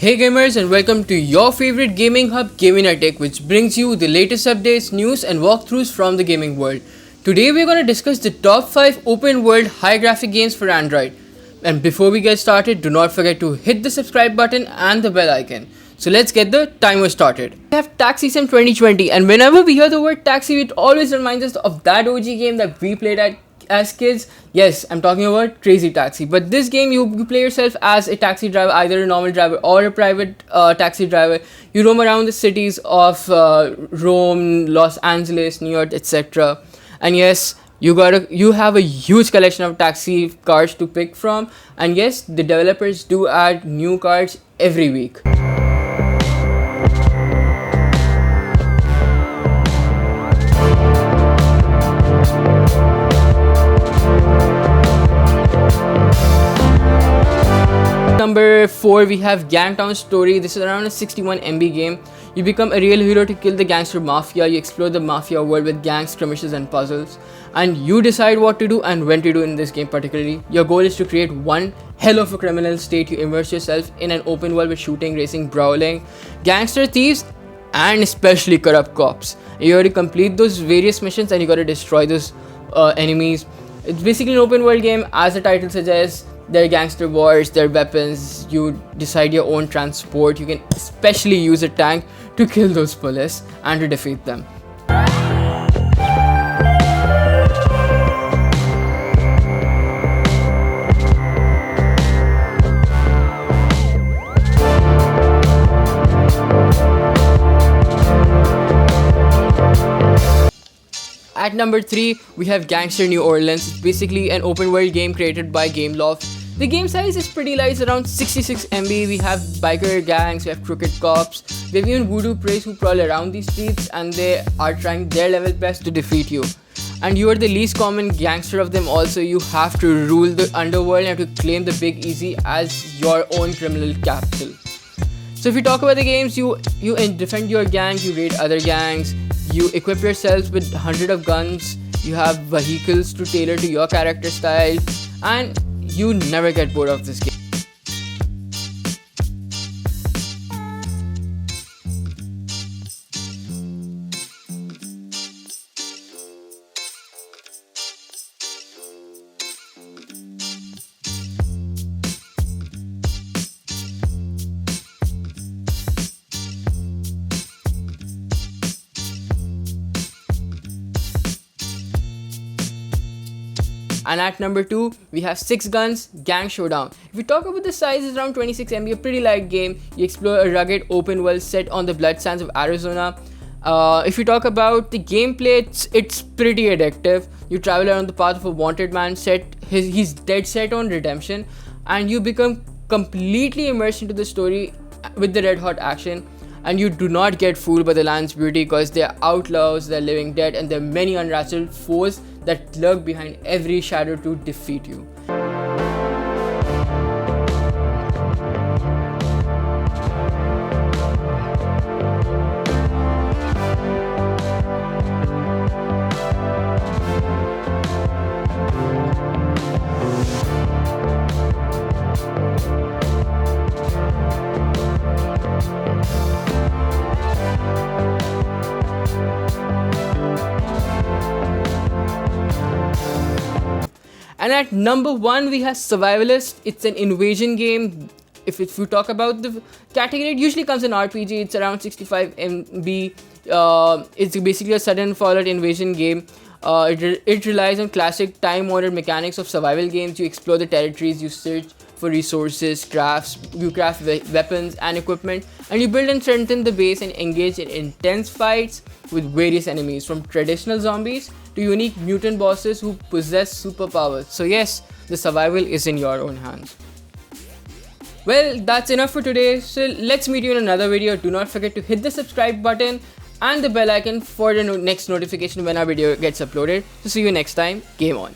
Hey gamers, and welcome to your favorite gaming hub, Gamingnetic, which brings you the latest updates, news and walkthroughs from the gaming world. Today we're going to discuss the top 5 open world high graphic games for Android. And before we get started, do not forget to hit the subscribe button and the bell icon. So let's get the timer started. We have Taxi Sim 2020, and whenever we hear the word taxi, it always reminds us of that OG game that we played as kids. Yes, I'm talking about Crazy Taxi. But this game, you play yourself as a taxi driver, either a normal driver or a private taxi driver. You roam around the cities of Rome, Los Angeles, New York, etc. And yes, you have a huge collection of taxi cars to pick from. And yes, the developers do add new cars every week. Number 4, we have Gangtown Story. This is around a 61 MB game. You become a real hero to kill the gangster mafia. You explore the mafia world with gang skirmishes and puzzles, and you decide what to do and when to do in this game particularly. Your goal is to create one hell of a criminal state. You immerse yourself in an open world with shooting, racing, brawling, gangster, thieves, and especially corrupt cops. You have to complete those various missions and you got to destroy those enemies. It's basically an open world game, as the title suggests. There are gangster wars, there are weapons, you decide your own transport. You can especially use a tank to kill those police and to defeat them. At number 3, we have Gangster New Orleans. It's basically an open world game created by Gameloft. The game size is pretty light, it's around 66 MB. We have biker gangs, we have crooked cops, we have even voodoo priests who prowl around these streets and they are trying their level best to defeat you. And you are the least common gangster of them also. You have to rule the underworld and have to claim the Big Easy as your own criminal capital. So if you talk about the games, you defend your gang, you raid other gangs, you equip yourselves with 100 of guns, you have vehicles to tailor to your character style, and you never get bored of this game. And at number 2, we have 6 Guns, Gang Showdown. If we talk about the size, it's around 26 MB, a pretty light game. You explore a rugged open world set on the blood sands of Arizona. If you talk about the gameplay, it's pretty addictive. You travel around the path of a wanted man he's dead set on redemption, and you become completely immersed into the story with the red hot action. And you do not get fooled by the land's beauty, because they are outlaws, they're living dead, and there are many unwrestled foes that lurk behind every shadow to defeat you. And at number 1, we have Survivalist. It's an invasion game. If you talk about the category, it usually comes in RPG. It's around 65 MB. It's basically a sudden fallout invasion game. It relies on classic time-honored mechanics of survival games. You explore the territories, you search for resources, you craft weapons and equipment, and you build and strengthen the base and engage in intense fights with various enemies, from traditional zombies to unique mutant bosses who possess superpowers. So yes, the survival is in your own hands. Well, that's enough for today. So let's meet you in another video. Do not forget to hit the subscribe button and the bell icon for the next notification when our video gets uploaded. So see you next time. Game on.